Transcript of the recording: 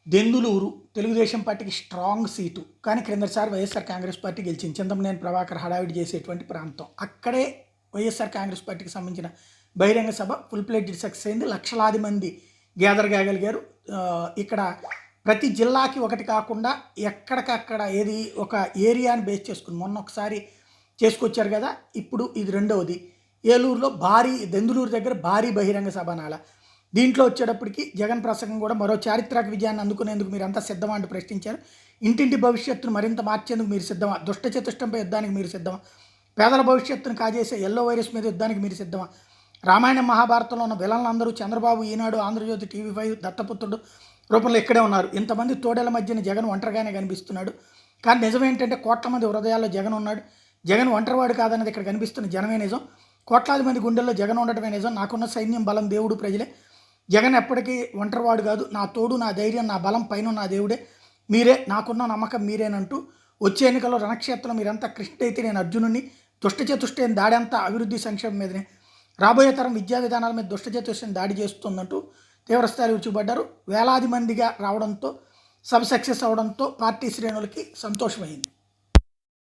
దెందులూరు తెలుగుదేశం పార్టీకి strong seat. కానీ క్రిందటిసారి YSR Congress party గెలిచింది. చింతమనేని ప్రభాకర్ హడావిడి చేసేటువంటి ప్రాంతం. అక్కడే వైఎస్ఆర్ కాంగ్రెస్ పార్టీకి సంబంధించిన బహిరంగ సభ ఫుల్ ప్లేటెడ్ సక్సెస్ అయింది. లక్షలాది మంది గ్యాదర్ కాగలిగారు. ఇక్కడ ప్రతి జిల్లాకి ఒకటి కాకుండా ఎక్కడికక్కడ ఏది ఒక ఏరియాని బేస్ చేసుకుని మొన్న ఒకసారి చేసుకొచ్చారు కదా, ఇప్పుడు ఇది రెండవది. ఏలూరులో భారీ, దెందులూరు దగ్గర భారీ బహిరంగ సభ నాల. దీంట్లో వచ్చేటప్పటికి జగన్ ప్రసంగం కూడా మరో చారిత్రక విజయాన్ని అందుకునేందుకు మీరంతా సిద్ధమా అంటూ ప్రశ్నించారు. ఇంటింటి భవిష్యత్తును మరింత మార్చేందుకు మీరు సిద్ధమా? దుష్ట చతుష్టంపై యుద్ధానికి మీరు సిద్ధమా? పేదల భవిష్యత్తును కాజేసే ఎల్లో వైరస్ మీద యుద్ధానికి మీరు సిద్ధమా? రామాయణం మహాభారతంలో ఉన్న విలన్లందరూ చంద్రబాబు, ఈనాడు, ఆంధ్రజ్యోతి, టీవీ5, దత్తపుత్రుడు రూపంలో ఇక్కడే ఉన్నారు. ఇంతమంది తోడేల మధ్యన జగన్ ఒంటరిగానే కనిపిస్తున్నాడు. కానీ నిజం ఏంటంటే కోట్ల మంది హృదయాల్లో జగన్ ఉన్నాడు. జగన్ ఒంటరివాడు కాదన్నది ఇక్కడ కనిపిస్తున్న జనమే నిజం. కోట్లాది మంది గుండెల్లో జగన్ ఉండటమే నిజం. నాకున్న సైన్యం, బలం దేవుడు, ప్రజలే. జగన్ ఎప్పటికీ ఒంటరివాడు కాదు. నా తోడు, నా ధైర్యం, నా బలం పైన నా దేవుడే. మీరే, నాకున్న నమ్మకం మీరేనంటూ వచ్చే ఎన్నికల్లో రణక్షేత్రంలో మీరంతా కృష్ణ అయితే నేను అర్జునుడిని. దుష్టచతుష్టైన దాడి అంతా అభివృద్ధి సంక్షేమం మీదనే. రాబోయే తరం విద్యా విధానాల మీద దుష్టచతుష్టైన దాడి చేస్తుందంటూ తీవ్రస్థాయి విరుచుకుపడ్డారు. వేలాది మందిగా రావడంతో సబ్ సక్సెస్ అవడంతో పార్టీ శ్రేణులకి సంతోషమైంది.